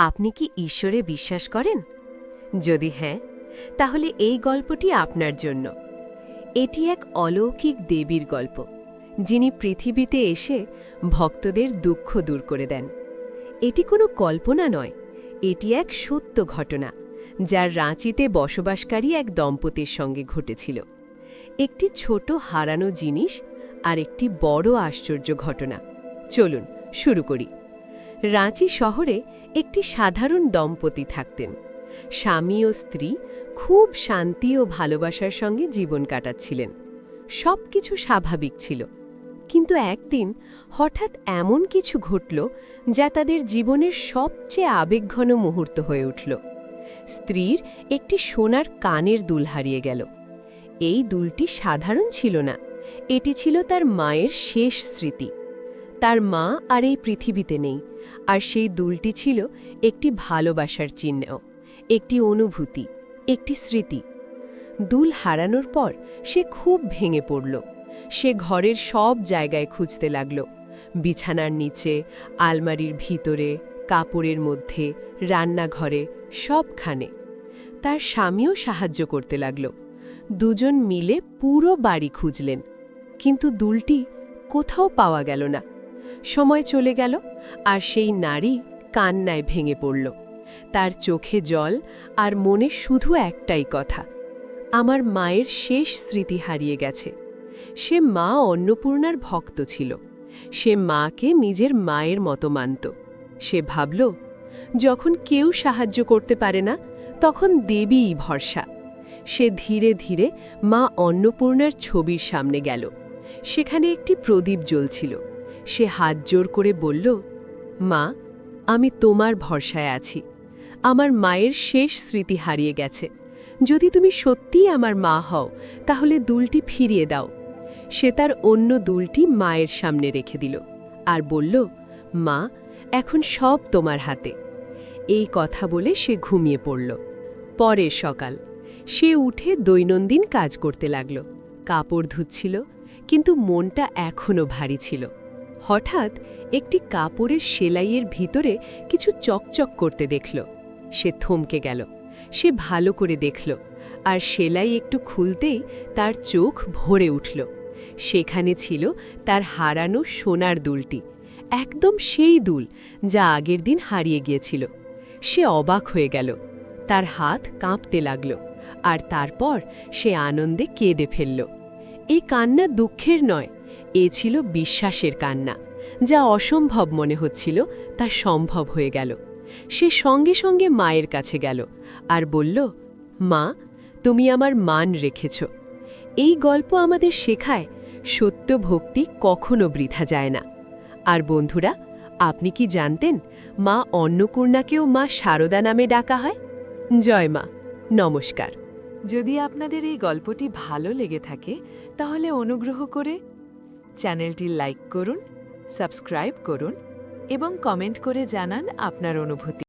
আপনি কি ঈশ্বরে বিশ্বাস করেন? যদি হ্যাঁ, তাহলে এই গল্পটি আপনার জন্য। এটি এক অলৌকিক দেবীর গল্প, যিনি পৃথিবীতে এসে ভক্তদের দুঃখ দূর করে দেন। এটি কোনো কল্পনা নয়, এটি এক সত্য ঘটনা, যার রাঁচিতে বসবাসকারী এক দম্পতির সঙ্গে ঘটেছিল। একটি ছোট হারানো জিনিস আর একটি বড় আশ্চর্য ঘটনা। চলুন শুরু করি। রাঁচি শহরে একটি সাধারণ দম্পতি থাকতেন। স্বামী ও স্ত্রী খুব শান্তি ও ভালোবাসার সঙ্গে জীবন কাটাচ্ছিলেন। সব কিছু স্বাভাবিক ছিল, কিন্তু একদিন হঠাৎ এমন কিছু ঘটল যা তাদের জীবনের সবচেয়ে আবেগঘন মুহূর্ত হয়ে উঠল। স্ত্রীর একটি সোনার কানের দুল হারিয়ে গেল। এই দুলটি সাধারণ ছিল না, এটি ছিল তার মায়ের শেষ স্মৃতি। তার মা আর এই পৃথিবীতে নেই, আর সেই দুলটি ছিল একটি ভালোবাসার চিহ্ন, একটি অনুভূতি, একটি স্মৃতি। দুল হারানোর পর সে খুব ভেঙে পড়ল। সে ঘরের সব জায়গায় খুঁজতে লাগল, বিছানার নিচে, আলমারির ভিতরে, কাপড়ের মধ্যে, রান্নাঘরে, সবখানে। তার স্বামীও সাহায্য করতে লাগল। দুজন মিলে পুরো বাড়ি খুঁজলেন, কিন্তু দুলটি কোথাও পাওয়া গেল না। সময় চলে গেল, আর সেই নারী কান্নায় ভেঙে পড়ল। তার চোখে জল, আর মনে শুধু একটাই কথা, আমার মায়ের শেষ স্মৃতি হারিয়ে গেছে। সে মা অন্নপূর্ণার ভক্ত ছিল। সে মাকে নিজের মায়ের মতো মানত। সে ভাবল, যখন কেউ সাহায্য করতে পারে না, তখন দেবীই ভরসা। সে ধীরে ধীরে মা অন্নপূর্ণার ছবির সামনে গেল। সেখানে একটি প্রদীপ জ্বলছিল। সে হাত জোর করে বলল, মা, আমি তোমার ভরসায় আছি। আমার মায়ের শেষ স্মৃতি হারিয়ে গেছে। যদি তুমি সত্যিই আমার মা হও, তাহলে দুলটি ফিরিয়ে দাও। সে তার অন্য দুলটি মায়ের সামনে রেখে দিল আর বলল, মা, এখন সব তোমার হাতে। এই কথা বলে সে ঘুমিয়ে পড়ল। পরের সকাল সে উঠে দৈনন্দিন কাজ করতে লাগল। কাপড় ধুচ্ছিল, কিন্তু মনটা এখনও ভারী ছিল। হঠাৎ একটি কাপড়ের সেলাইয়ের ভিতরে কিছু চকচক করতে দেখল। সে থমকে গেল। সে ভালো করে দেখল, আর সেলাই একটু খুলতেই তার চোখ ভরে উঠল। সেখানে ছিল তার হারানো সোনার দুলটি, একদম সেই দুল যা আগের দিন হারিয়ে গিয়েছিল। সে অবাক হয়ে গেল। তার হাত কাঁপতে লাগল, আর তারপর সে আনন্দে কেঁদে ফেলল। এই কান্না দুঃখের নয়, এ ছিল বিশ্বাসের কান্না। যা অসম্ভব মনে হচ্ছিল তা সম্ভব হয়ে গেল। সে সঙ্গে সঙ্গে মায়ের কাছে গেল আর বলল, মা, তুমি আমার মান রেখেছ। এই গল্প আমাদের শেখায়, সত্য ভক্তি কখনো বৃথা যায় না। আর বন্ধুরা, আপনি কি জানতেন মা অন্নপূর্ণাকেও মা শারদা নামে ডাকা হয়? জয় মা, নমস্কার। যদি আপনাদের এই গল্পটি ভালো লেগে থাকে, তাহলে অনুগ্রহ করে চ্যানেলটি লাইক করুন, সাবস্ক্রাইব করুন এবং কমেন্ট করে জানান আপনার অনুভূতি।